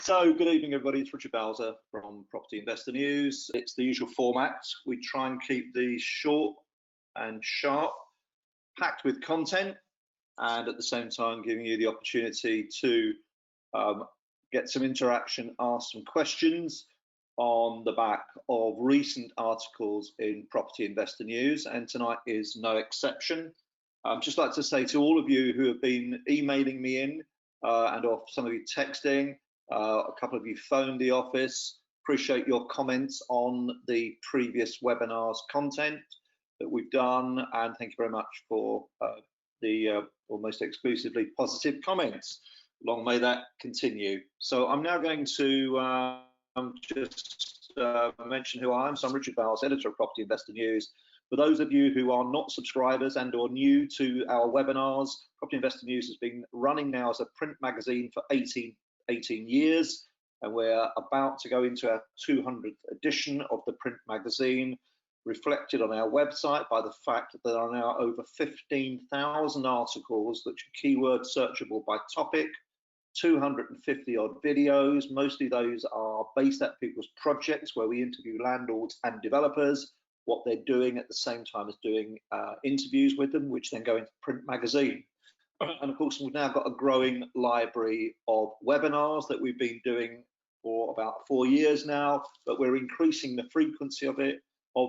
So, good evening, everybody. It's Richard Bowser from Property Investor News. It's the usual format. We try and keep these short and sharp, packed with content, and at the same time giving you the opportunity to get some interaction, ask some questions on the back of recent articles in Property Investor News, and tonight is no exception. I'd just like to say to all of you who have been emailing me in and or some of you texting, a couple of you phoned the office. Appreciate your comments on the previous webinars content that we've done, and thank you very much for the almost exclusively positive comments. Long may that continue. So I'm now going to just mention who I am. So I'm Richard Bowles, editor of Property Investor News. For those of you who are not subscribers and or new to our webinars, Property Investor News has been running now as a print magazine for 18 years, and we're about to go into our 200th edition of the print magazine, reflected on our website by the fact that there are now over 15,000 articles which are keyword searchable by topic, 250 odd videos. Mostly those are based at people's projects where we interview landlords and developers, what they're doing at the same time as doing interviews with them, which then go into print magazine. And of course, we've now got a growing library of webinars that we've been doing for about 4 years now, but we're increasing the frequency of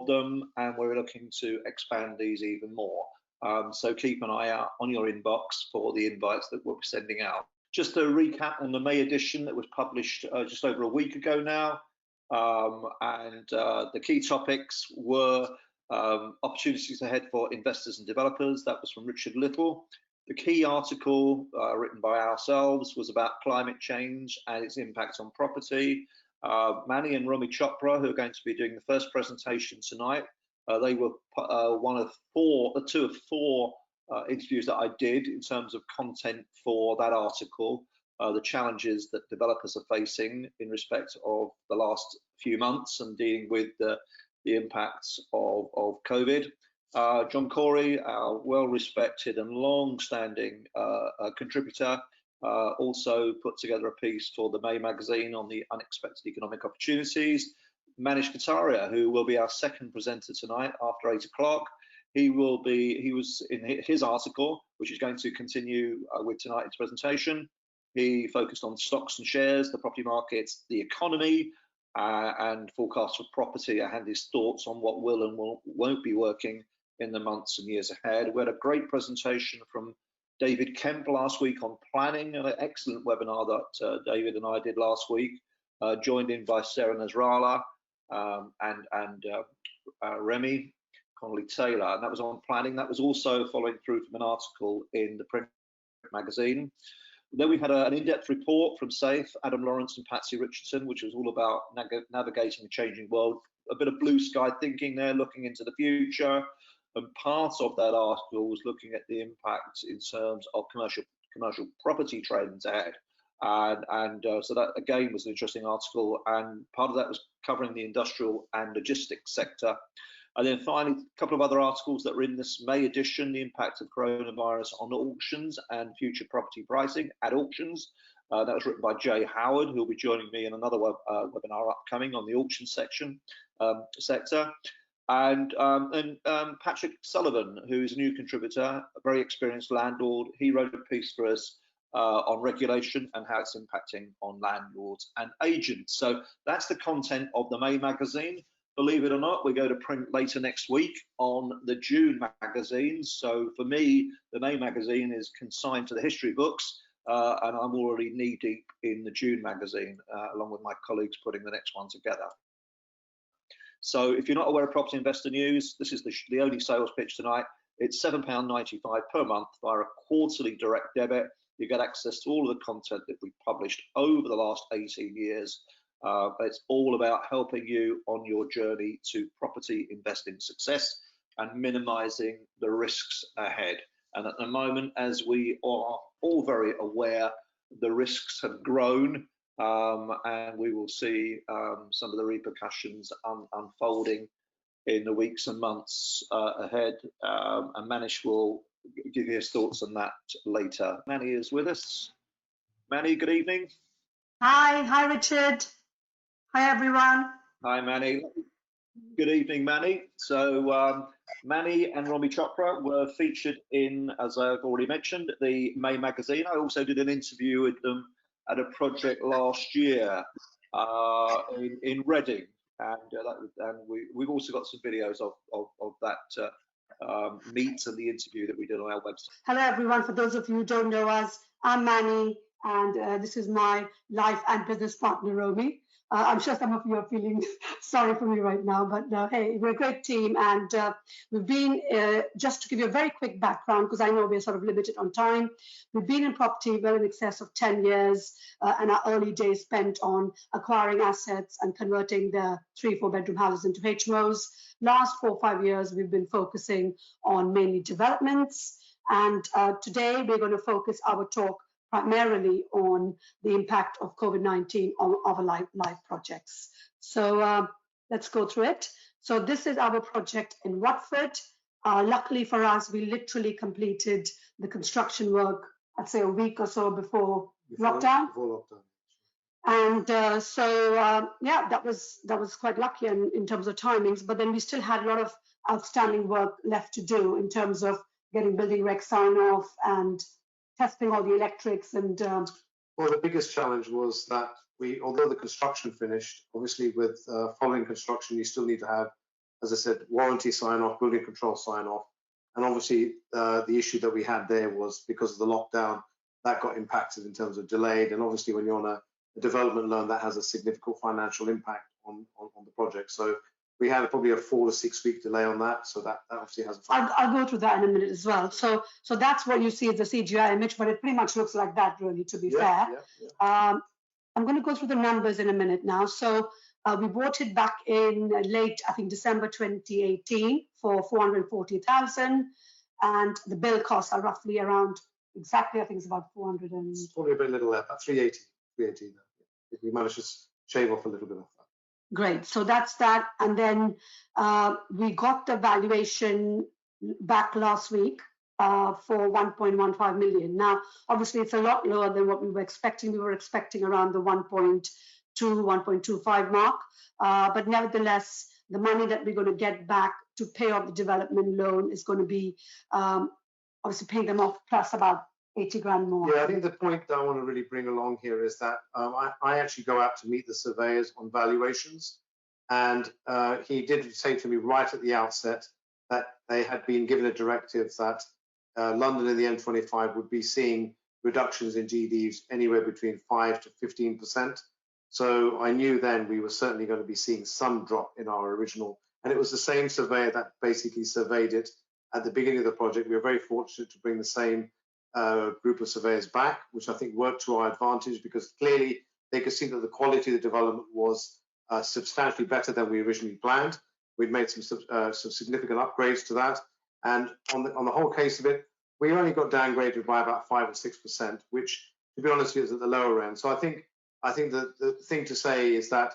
them, and we're looking to expand these even more. So keep an eye out on your inbox for the invites that we'll be sending out. Just a recap on the May edition that was published just over a week ago now, and the key topics were opportunities ahead for investors and developers. That was from Richard Little. The key article written by ourselves was about climate change and its impact on property. Manni and Romi Chopra, who are going to be doing the first presentation tonight, they were two of four interviews that I did in terms of content for that article, the challenges that developers are facing in respect of the last few months and dealing with the impacts of COVID. John Corey, our well-respected and long-standing contributor, also put together a piece for the May magazine on the unexpected economic opportunities. Manish Kataria, who will be our second presenter tonight after 8 o'clock. He was in his article, which is going to continue with tonight's presentation. He focused on stocks and shares, the property markets, the economy, and forecasts for property, and his thoughts on what will and won't be working in the months and years ahead. We had a great presentation from David Kemp last week on planning, an excellent webinar that David and I did last week, joined in by Sarah Nasrallah and Remy Connolly-Taylor, and that was on planning. That was also following through from an article in the print magazine. Then we had an in-depth report from SAFE, Adam Lawrence and Patsy Richardson, which was all about navigating a changing world, a bit of blue sky thinking there, looking into the future. And part of that article was looking at the impact in terms of commercial property trends ahead. So that again was an interesting article, and part of that was covering the industrial and logistics sector. And then finally, a couple of other articles that were in this May edition: the impact of coronavirus on auctions and future property pricing at auctions. That was written by Jay Howard, who will be joining me in another webinar upcoming on the auction sector. And Patrick Sullivan, who's a new contributor, a very experienced landlord. He wrote a piece for us on regulation and how it's impacting on landlords and agents. So that's the content of the May magazine. Believe it or not, we go to print later next week on the June magazine. So for me, the May magazine is consigned to the history books, and I'm already knee-deep in the June magazine, along with my colleagues putting the next one together. So if you're not aware of Property Investor News, this is the only sales pitch tonight. It's £7.95 per month via a quarterly direct debit. You get access to all of the content that we've published over the last 18 years. It's all about helping you on your journey to property investing success and minimizing the risks ahead. And at the moment, as we are all very aware, the risks have grown, and we will see some of the repercussions unfolding in the weeks and months ahead. And Manish will give you his thoughts on that later. Manni is with us. Manni, good evening. Hi Richard. Hi everyone. Hi, Manni. Good evening, Manni. So, Manni and Romi Chopra were featured in, as I've already mentioned, the May magazine. I also did an interview with them at a project last year in Reading, and we've also got some videos of that meet and the interview that we did on our website. Hello everyone. For those of you who don't know us, I'm Manni, and this is my life and business partner, Romi. I'm sure some of you are feeling sorry for me right now, but hey, we're a great team, and we've been, just to give you a very quick background, because I know we're sort of limited on time, we've been in property well in excess of 10 years, and our early days spent on acquiring assets and converting the 3-4 bedroom houses into HMOs. Last 4 or 5 years, we've been focusing on mainly developments, and today we're going to focus our talk primarily on the impact of COVID-19 on our live projects. So let's go through it. So this is our project in Watford. Luckily for us, we literally completed the construction work, I'd say a week or so before lockdown. And yeah, that was quite lucky in terms of timings. But then we still had a lot of outstanding work left to do in terms of getting building reg sign off and testing all the electrics. And well, the biggest challenge was that although the construction finished, obviously with following construction, you still need to have, as I said, warranty sign off, building control sign off, and obviously the issue that we had there was because of the lockdown that got impacted in terms of delayed, and obviously when you're on a development loan, that has a significant financial impact on the project. So we had probably a 4 to 6 week delay on that, so that obviously has. I'll go through that in a minute as well. So that's what you see as the CGI image, but it pretty much looks like that, really, to be fair. I'm going to go through the numbers in a minute now. So we bought it back in late, I think, December 2018 for 440,000, and the build costs are roughly around exactly, I think it's about 400 and. It's probably a bit little there, about 380. We managed to shave off a little bit of that. Great. So that's that. And then we got the valuation back last week for 1.15 million. Now, obviously, it's a lot lower than what we were expecting. We were expecting around the 1.2, 1.25 mark. But nevertheless, the money that we're going to get back to pay off the development loan is going to be obviously paying them off plus about 80 grand more. Yeah, I think the point that I want to really bring along here is that I actually go out to meet the surveyors on valuations, and he did say to me right at the outset that they had been given a directive that London in the M25 would be seeing reductions in GDs anywhere between 5 to 15%. So I knew then we were certainly going to be seeing some drop in our original, and it was the same surveyor that basically surveyed it at the beginning of the project. We were very fortunate to bring the same group of surveyors back, which I think worked to our advantage, because clearly they could see that the quality of the development was substantially better than we originally planned. We'd made some significant upgrades to that, and on the whole case of it, we only got downgraded by about 5 or 6%, which, to be honest, is at the lower end. So I think the thing to say is that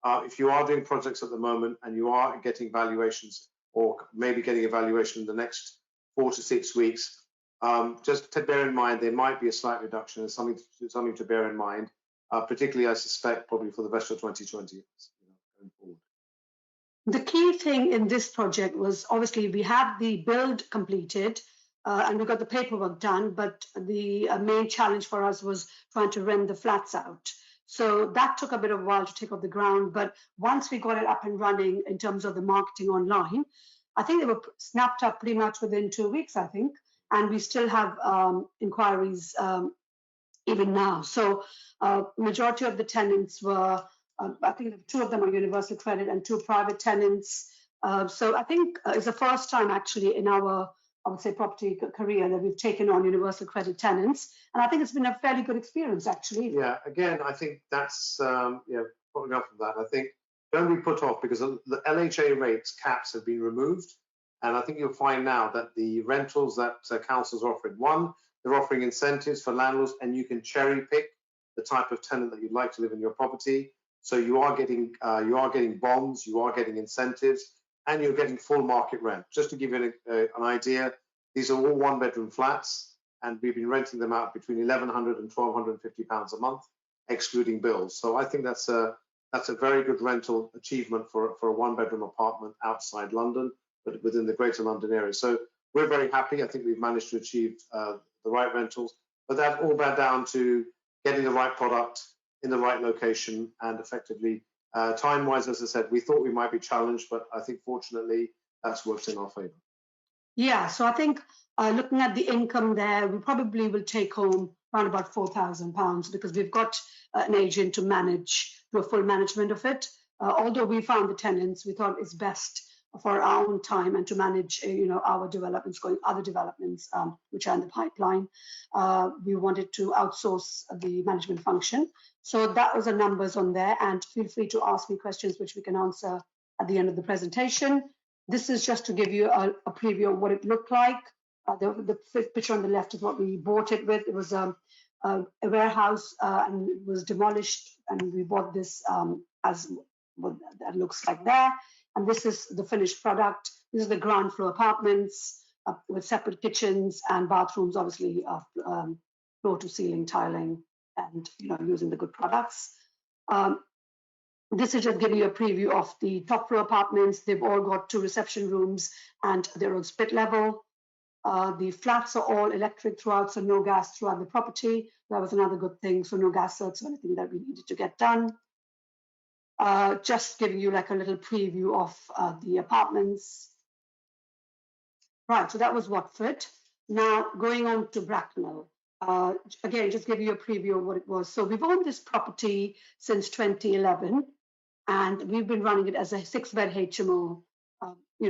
if you are doing projects at the moment and you are getting valuations, or maybe getting a valuation in the next 4 to 6 weeks, just to bear in mind there might be a slight reduction, and something to bear in mind, particularly I suspect probably for the rest of 2020 going forward. The key thing in this project was obviously we had the build completed and we got the paperwork done, but the main challenge for us was trying to rent the flats out. So that took a bit of a while to take off the ground, but once we got it up and running in terms of the marketing online, I think they were snapped up pretty much within 2 weeks, I think. And we still have inquiries even now. So majority of the tenants were, I think 2 of them are universal credit and 2 private tenants. So I think it's the first time actually in our, I would say, property career that we've taken on universal credit tenants. And I think it's been a fairly good experience, actually. Yeah, again, I think that's, following up from that, I think don't be put off because the LHA rates caps have been removed. And I think you'll find now that the rentals that councils are offering, one, they're offering incentives for landlords, and you can cherry pick the type of tenant that you'd like to live in your property. So you are getting bonds, you are getting incentives, and you're getting full market rent. Just to give you an idea, these are all 1-bedroom flats, and we've been renting them out between £1,100 and £1,250 a month. excluding bills. So I think that's a very good rental achievement for a one-bedroom apartment outside London, but within the Greater London area. So we're very happy. I think we've managed to achieve the right rentals, but that all bound down to getting the right product in the right location and effectively time-wise, as I said, we thought we might be challenged, but I think fortunately that's worked in our favour. Yeah, so I think looking at the income there, we probably will take home around about £4,000 because we've got an agent to manage, do a full management of it. Although we found the tenants, we thought it's best for our own time and to manage, our developments, other developments which are in the pipeline. We wanted to outsource the management function. So that was the numbers on there, and feel free to ask me questions which we can answer at the end of the presentation. This is just to give you a preview of what it looked like. The picture on the left is what we bought it with. It was a warehouse and it was demolished, and we bought this as what that looks like there. And this is the finished product. This is the ground floor apartments with separate kitchens and bathrooms, obviously floor to ceiling tiling and using the good products. This is just giving you a preview of the top floor apartments. They've all got 2 reception rooms and they're on split level. The flats are all electric throughout, so no gas throughout the property. That was another good thing. So no gas certs or anything that we needed to get done. Just giving you like a little preview of the apartments. Right, so that was Watford. Now going on to Bracknell. Again, just give you a preview of what it was. So we've owned this property since 2011, and we've been running it as a 6-bed HMO,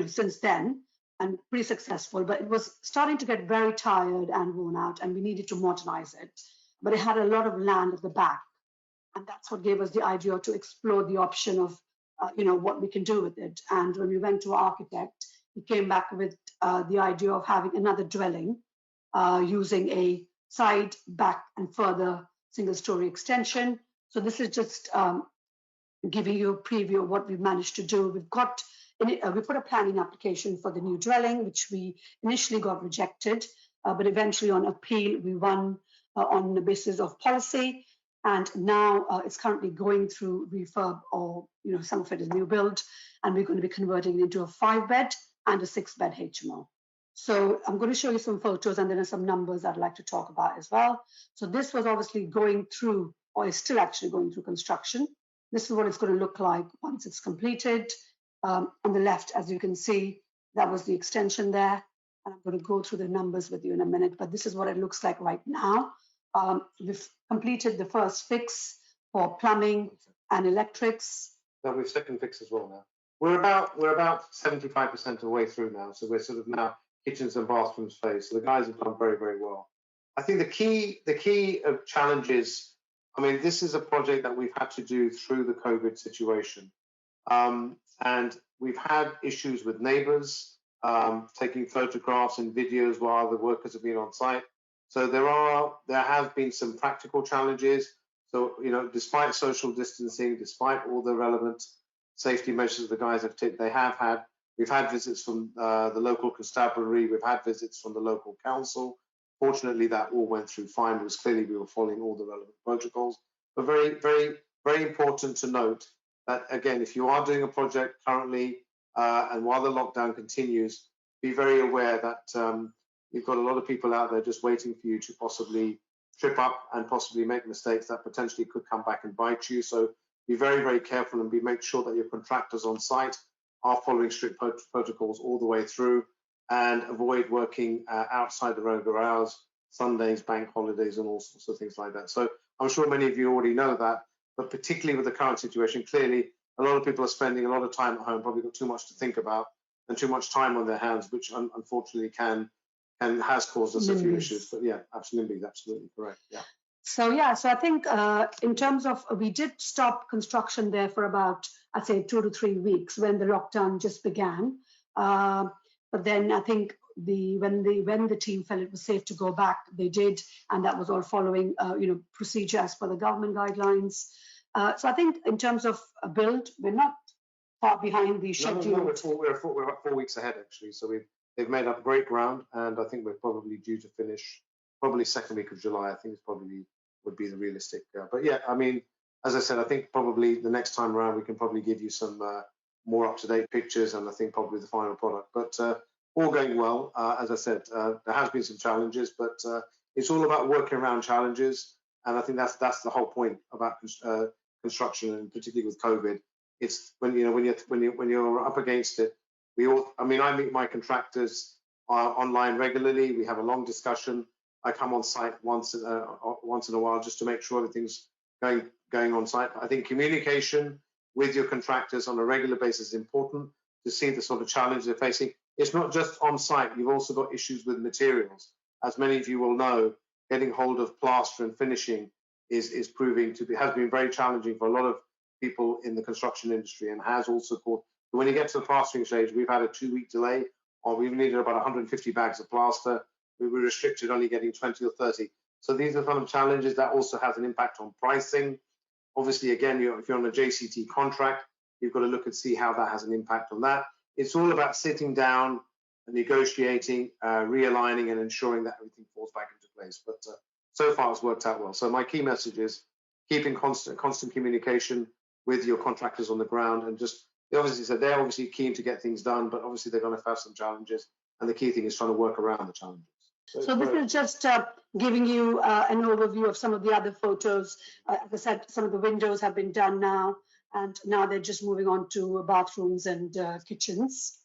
since then, and pretty successful. But it was starting to get very tired and worn out, and we needed to modernize it. But it had a lot of land at the back, and that's what gave us the idea to explore the option of, what we can do with it. And when we went to our architect, he came back with the idea of having another dwelling using a side, back, and further single-story extension. So this is just giving you a preview of what we've managed to do. We put a planning application for the new dwelling, which we initially got rejected, but eventually on appeal, we won on the basis of policy. And now it's currently going through refurb, or some of it is new build, and we're going to be converting it into a 5-bed and a 6-bed HMO. So I'm going to show you some photos, and then there's some numbers I'd like to talk about as well. So this was obviously going through, or is still actually going through construction. This is what it's going to look like once it's completed. On the left, as you can see, that was the extension there. And I'm going to go through the numbers with you in a minute, but this is what it looks like right now. We've completed the first fix for plumbing and electrics. No, we've second fix as well now. We're about 75% of the way through now, so we're sort of now kitchens and bathrooms phase. So the guys have done very, very well. I think the key of challenges, this is a project that we've had to do through the COVID situation. And we've had issues with neighbours taking photographs and videos while the workers have been on site. So there have been some practical challenges. So, despite social distancing, despite all the relevant safety measures the guys have taken, we've had visits from the local constabulary, we've had visits from the local council. Fortunately, that all went through fine, because clearly we were following all the relevant protocols. But very, very, very important to note that, again, if you are doing a project currently and while the lockdown continues, be very aware that you've got a lot of people out there just waiting for you to possibly trip up and possibly make mistakes that potentially could come back and bite you. So be very, very careful and make sure that your contractors on site are following strict protocols all the way through, and avoid working outside the regular hours, Sundays, bank holidays, and all sorts of things like that. So I'm sure many of you already know that, but particularly with the current situation, clearly a lot of people are spending a lot of time at home, probably got too much to think about and too much time on their hands, which unfortunately can and has caused us a few issues. But yeah, absolutely correct. Yeah. So I think in terms of, we did stop construction there for about, I'd say 2 to 3 weeks when the lockdown just began. But then I think when the team felt it was safe to go back, they did, and that was all following procedure as per the government guidelines. So I think in terms of a build, we're not far behind the schedule. No, we're about 4 weeks ahead actually. So they've made up great ground, and I think we're probably due to finish probably second week of July. I think it's probably would be the realistic. But yeah, I mean, as I said, I think probably the next time around we can probably give you some more up-to-date pictures, and I think probably the final product. But all going well. As I said, there has been some challenges, but it's all about working around challenges, and I think that's the whole point about construction, and particularly with COVID. It's when you're up against it. I meet my contractors online regularly. We have a long discussion. I come on site once in a while just to make sure everything's going on site. I think communication with your contractors on a regular basis is important to see the sort of challenge they're facing. It's not just on site. You've also got issues with materials. As many of you will know, getting hold of plaster and finishing has been very challenging for a lot of people in the construction industry, and has also caused. When you get to the plastering stage, we've had a 2-week delay, or we've needed about 150 bags of plaster. We were restricted only getting 20 or 30. So these are kind of challenges that also has an impact on pricing. Obviously, again, if you're on a JCT contract, you've got to look and see how that has an impact on that. It's all about sitting down and negotiating, realigning, and ensuring that everything falls back into place. But so far, it's worked out well. So my key message is keeping constant communication with your contractors on the ground, and just they're obviously keen to get things done, but obviously they're going to have some challenges, and the key thing is trying to work around the challenges. So this is just giving you an overview of some of the other photos. As I said, some of the windows have been done now, and now they're just moving on to bathrooms and kitchens.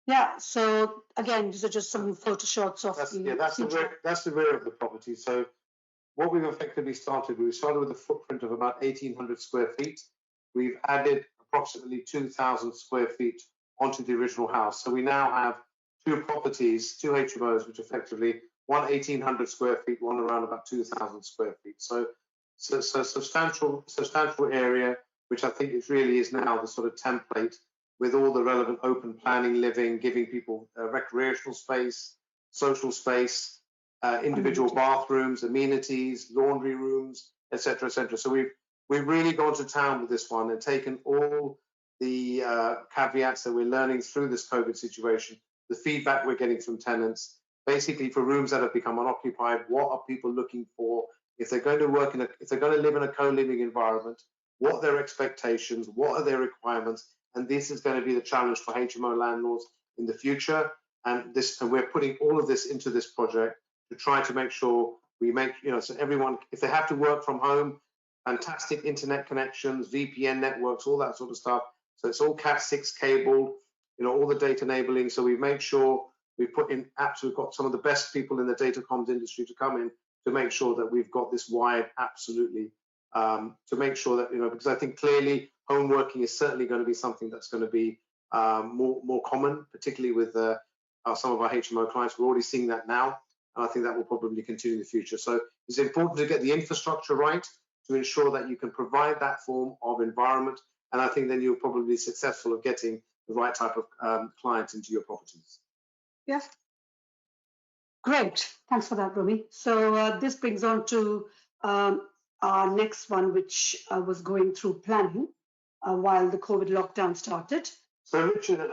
Yeah, so again, these are just some photo shots of that's the rear of the property. So what we've effectively started with a footprint of about 1,800 square feet. We've added approximately 2,000 square feet onto the original house. So we now have two properties, two HMOs, which effectively one 1,800 square feet, one around about 2,000 square feet. So substantial area, which I think really is now the sort of template with all the relevant open planning living, giving people recreational space, social space, individual bathrooms, amenities, laundry rooms, etc., etc. So we've really gone to town with this one and taken all the caveats that we're learning through this COVID situation, the feedback we're getting from tenants, basically for rooms that have become unoccupied. What are people looking for if they're going to if they're going to live in a co-living environment? What are their expectations? What are their requirements? And this is going to be the challenge for HMO landlords in the future. And we're putting all of this into this project to try to make sure we make, so everyone, if they have to work from home, fantastic internet connections, VPN networks, all that sort of stuff. So it's all Cat6 cabled, all the data enabling. So we make sure we put in apps. We've got some of the best people in the data comms industry to come in to make sure that we've got this wired absolutely, to make sure that, because I think clearly home working is certainly going to be something that's going to be more common, particularly with some of our HMO clients. We're already seeing that now, and I think that will probably continue in the future. So it's important to get the infrastructure right to ensure that you can provide that form of environment, and I think then you'll probably be successful of getting the right type of client into your properties. Yes. Great. Thanks for that, Romi. So this brings on to our next one, which was going through planning while the COVID lockdown started. So Richard,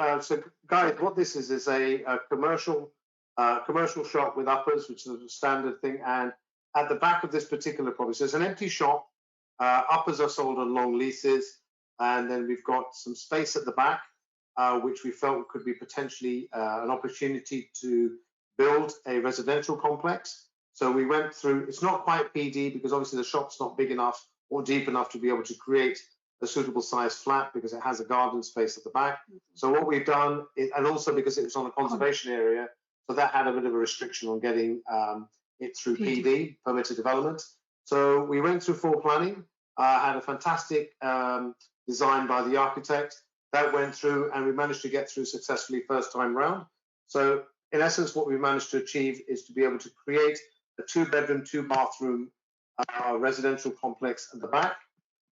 guys, what this is a commercial shop with uppers, which is a standard thing. And at the back of this particular property, so it's an empty shop. Uppers are sold on long leases, and then we've got some space at the back, which we felt could be potentially an opportunity to build a residential complex. So we went through. It's not quite PD because obviously the shop's not big enough or deep enough to be able to create a suitable size flat because it has a garden space at the back. So what we've done, and also because it was on a conservation area, so that had a bit of a restriction on getting it through PD, permitted development. So we went through full planning, had a fantastic design by the architect that went through, and we managed to get through successfully first time round. So in essence, what we managed to achieve is to be able to create a 2-bedroom, 2-bathroom residential complex at the back.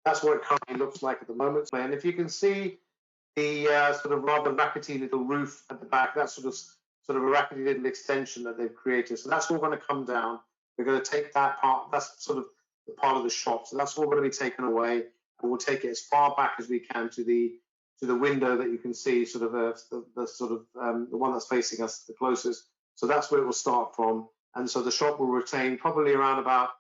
That's what it currently looks like at the moment. And if you can see the sort of rather rackety little roof at the back, that's sort of a rackety little extension that they've created. So that's all going to come down. We're going to take that part, that's sort of the part of the shop. So that's all going to be taken away, and we'll take it as far back as we can to the window that you can see, sort of the one that's facing us the closest. So that's where it will start from. And so the shop will retain probably around about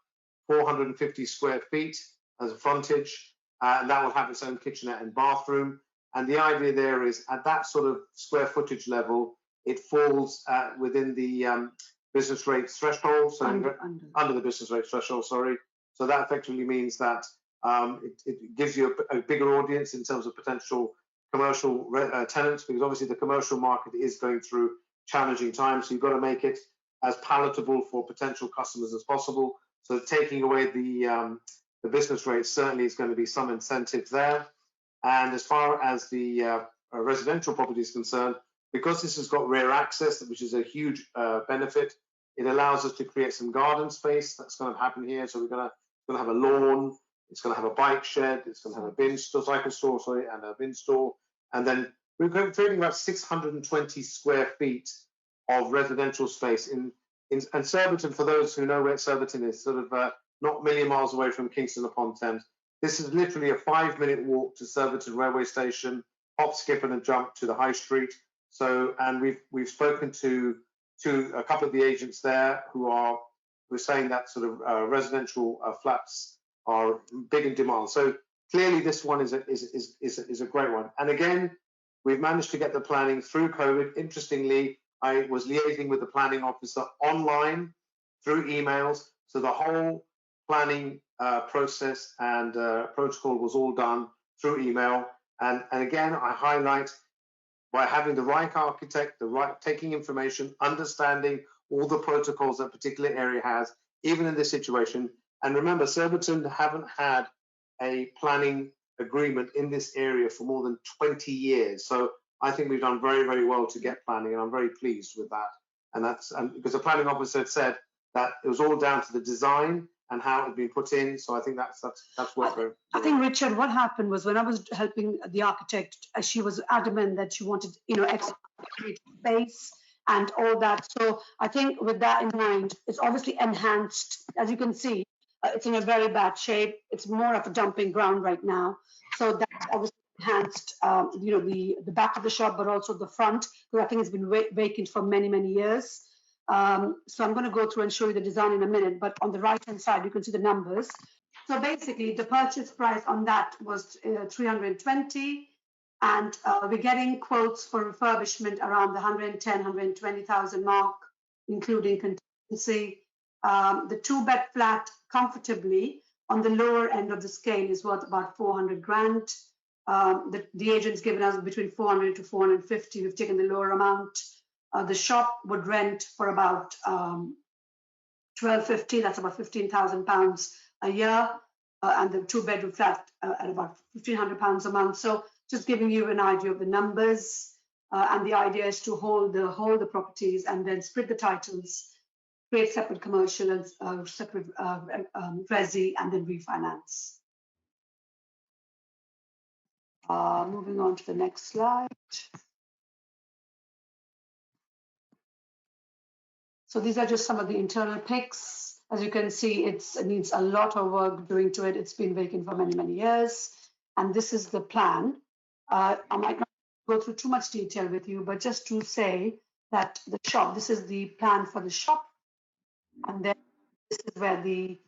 450 square feet as a frontage, and that will have its own kitchenette and bathroom. And the idea there is at that sort of square footage level, it falls within the business rate threshold, so under the business rate threshold, sorry. So that effectively means that it gives you a bigger audience in terms of potential commercial tenants, because obviously the commercial market is going through challenging times. So you've got to make it as palatable for potential customers as possible. So taking away the business rate certainly is going to be some incentive there. And as far as the residential property is concerned, because this has got rear access, which is a huge benefit, it allows us to create some garden space. That's going to happen here. So we're going to have a lawn. It's going to have a bike shed. It's going to have a bin store, cycle store, sorry, and a bin store. And then we're creating about 620 square feet of residential space in Surbiton. For those who know where Surbiton is, sort of not a million miles away from Kingston upon Thames. This is literally a 5-minute walk to Surbiton railway station, hop, skip, and a jump to the high street. So, and we've spoken to a couple of the agents there who are saying that sort of residential flats are big in demand. So clearly, this one is a great one. And again, we've managed to get the planning through COVID. Interestingly, I was liaising with the planning officer online through emails. So the whole planning process and protocol was all done through email. And again, I highlight by having the right architect, taking information, understanding all the protocols that particular area has, even in this situation. And remember, Surbiton haven't had a planning agreement in this area for more than 20 years. So I think we've done very, very well to get planning, and I'm very pleased with that. And that's because the planning officer had said that it was all down to the design and how it had been put in. So I think that's worked very well. I think, Richard, what happened was when I was helping the architect, she was adamant that she wanted, extra space and all that. So I think with that in mind, it's obviously enhanced. As you can see, it's in a very bad shape. It's more of a dumping ground right now. So that's obviously enhanced, the back of the shop, but also the front, because I think it's been vacant for many, many years. So I'm going to go through and show you the design in a minute, but on the right-hand side, you can see the numbers. So basically, the purchase price on that was 320, and we're getting quotes for refurbishment around the 110, 120,000 mark, including contingency. The 2-bed flat comfortably on the lower end of the scale is worth about 400 grand. The agent's given us between 400 to 450. We've taken the lower amount. The shop would rent for about 1250. That's about £15,000 a year, and the 2-bedroom flat at about £1,500 a month. So just giving you an idea of the numbers. And the idea is to hold the properties and then split the titles, create separate commercial and separate resi, and then refinance. Moving on to the next slide. So these are just some of the internal pics. As you can see, it needs a lot of work doing to it. It's been vacant for many, many years. And this is the plan. I might not go through too much detail with you, but just to say that the shop, this is the plan for the shop. And then this is where the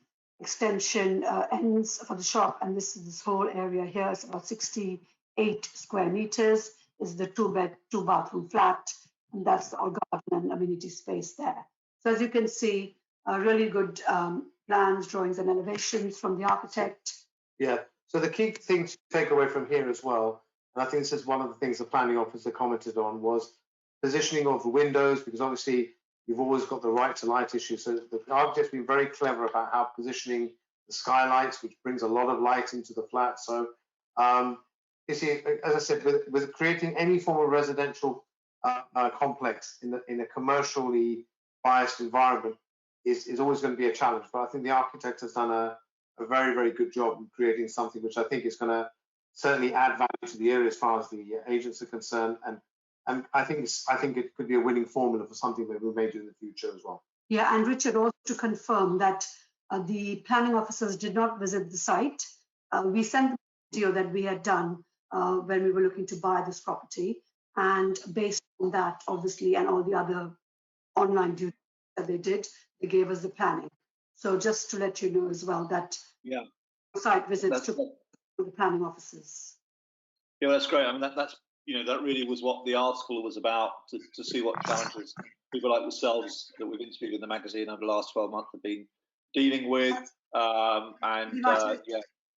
extension ends for the shop. And this whole area here is about 68 square meters. Is the 2-bed, 2-bathroom flat. And that's all garden and amenity space there. So as you can see, really good plans, drawings, and elevations from the architect. Yeah. So the key thing to take away from here as well, and I think this is one of the things the planning officer commented on, was positioning of the windows, because obviously you've always got the right to light issue. So the architect's been very clever about how positioning the skylights, which brings a lot of light into the flat. So you see, as I said, with creating any form of residential complex in a commercially biased environment is always going to be a challenge. But I think the architect has done a very, very good job in creating something which I think is going to certainly add value to the area as far as the agents are concerned. And I think it could be a winning formula for something that we may do in the future as well. Yeah, and Richard, also to confirm that the planning officers did not visit the site. We sent the video that we had done when we were looking to buy this property. And based on that, obviously, and all the other online due that they did, they gave us the planning. So just to let you know as well that site visits to the planning offices. Yeah, that's great. I mean, that's that really was what the article was about, to see what challenges people like yourselves that we've interviewed in the magazine over the last 12 months have been dealing with. So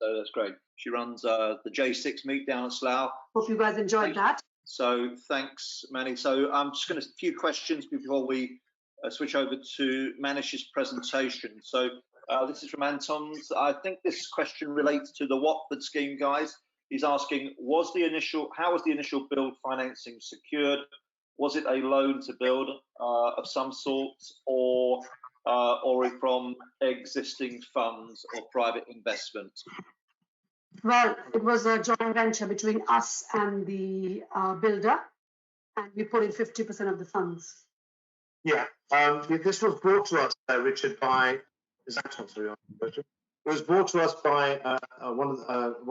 that's great. She runs the J6 meet down at Slough. Hope you guys enjoyed that. So thanks, Manni. So I'm just going to a few questions before we switch over to Manish's presentation. So this is from Anton's. I think this question relates to the Watford scheme, guys. He's asking, how was the initial build financing secured? Was it a loan to build of some sort, or from existing funds or private investment? Well, it was a joint venture between us and the builder, and we put in 50% of the funds. Yeah, this was brought to us, Richard, by it was brought to us by one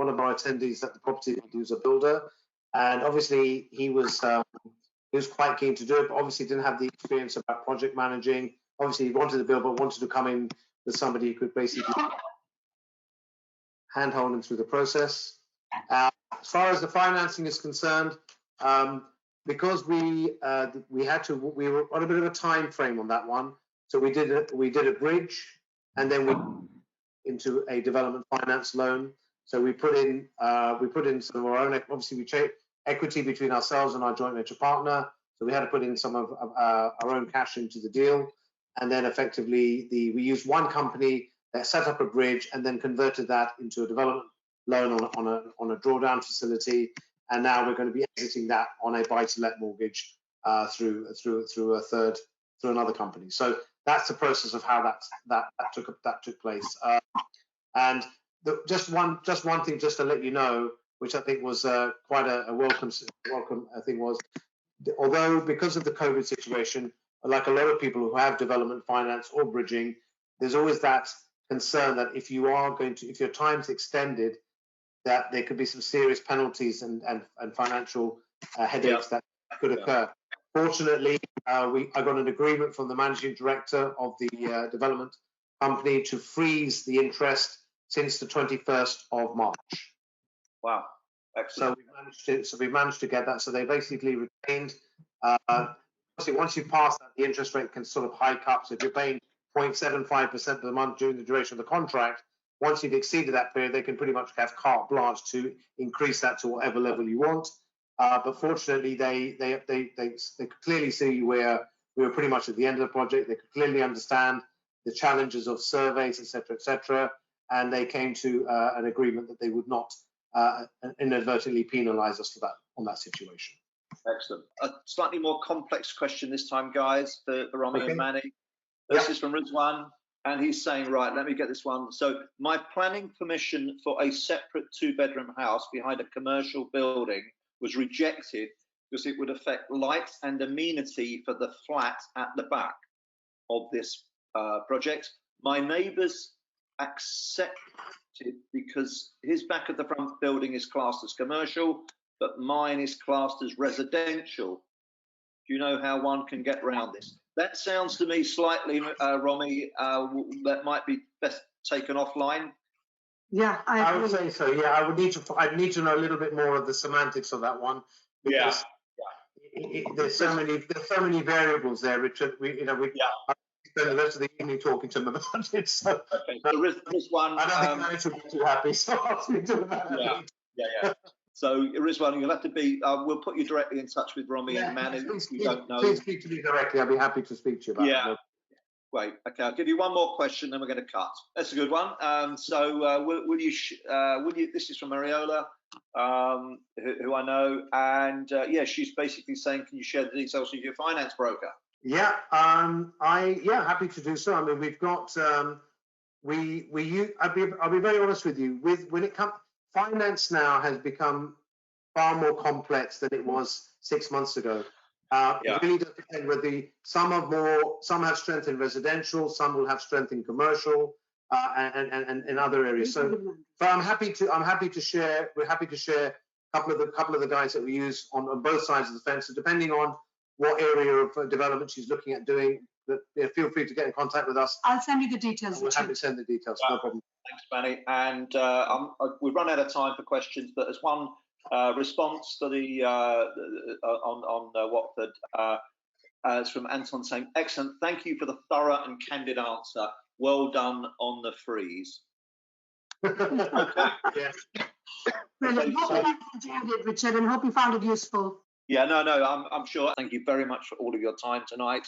of our attendees at the property, who's a builder, and obviously he was quite keen to do it, but obviously didn't have the experience about project managing. Obviously, he wanted to build, but wanted to come in with somebody who could basically handhold him through the process. As far as the financing is concerned, because we were on a bit of a time frame on that one, so we did a bridge, and then we into a development finance loan. So we put in some of our own. Obviously, we checked equity between ourselves and our joint venture partner. So we had to put in some of our own cash into the deal, and then effectively we used one company that set up a bridge and then converted that into a development loan on a drawdown facility. And now we're going to be exiting that on a buy-to-let mortgage through another company. So that's the process of how that took place. And just one thing, just to let you know, which I think was quite a welcome thing, was although because of the COVID situation, like a lot of people who have development finance or bridging, there's always that concern that if your time's extended, that there could be some serious penalties and financial headaches that could occur. Fortunately, I got an agreement from the managing director of the development company to freeze the interest since the 21st of March. Wow, excellent. So we managed to get that. So they basically retained. Obviously, once you pass that, the interest rate can sort of hike up. So if you're paying 0.75% of the month during the duration of the contract, once you've exceeded that period, they can pretty much have carte blanche to increase that to whatever level you want. But fortunately, they could clearly see where we were pretty much at the end of the project. They could clearly understand the challenges of surveys, etc., and they came to an agreement that they would not inadvertently penalise us for that on that situation. Excellent. A slightly more complex question this time, guys, for Romi and Manni. This is from Rizwan, and he's saying, right, let me get this one. So my planning permission for a separate 2-bedroom house behind a commercial building was rejected because it would affect light and amenity for the flat at the back of this project. My neighbours accepted because his back of the front building is classed as commercial, but mine is classed as residential. Do you know how one can get around this? That sounds to me slightly, Romi, that might be best taken offline. Yeah, I would say so. Yeah, I'd need to know a little bit more of the semantics of that one, because there's so many variables there, Richard. We spend the rest of the evening talking to them about it. So, okay, so Rizwan, I don't think Manny will be too happy, so I'll speak to them about it. Yeah. So Rizwan, you'll have to be. We'll put you directly in touch with Romi and Manni. Please speak to me directly. I'll be happy to speak to you about it. Great. Okay, I'll give you one more question, then we're going to cut. That's a good one. Will you? This is from Mariola, who I know, and she's basically saying, can you share the details with your finance broker? Yeah, happy to do so. I mean, we've got I'll be very honest with you. When it comes, finance now has become far more complex than it was 6 months ago. It really does depend whether some have strength in residential, some will have strength in commercial, and in other areas. So, but I'm happy to share. We're happy to share a couple of the guys that we use on both sides of the fence. So depending on what area of development she's looking at doing, feel free to get in contact with us. I'll send you the details. We're happy to send the details. No problem. Thanks, Manny. And we've run out of time for questions, but as one response to the on Watford, it's from Anton saying, "Excellent. Thank you for the thorough and candid answer. Well done on the freeze." Yeah. Brilliant. Hope you enjoyed it, Richard, and hope you found it useful. Yeah, no, I'm sure. Thank you very much for all of your time tonight.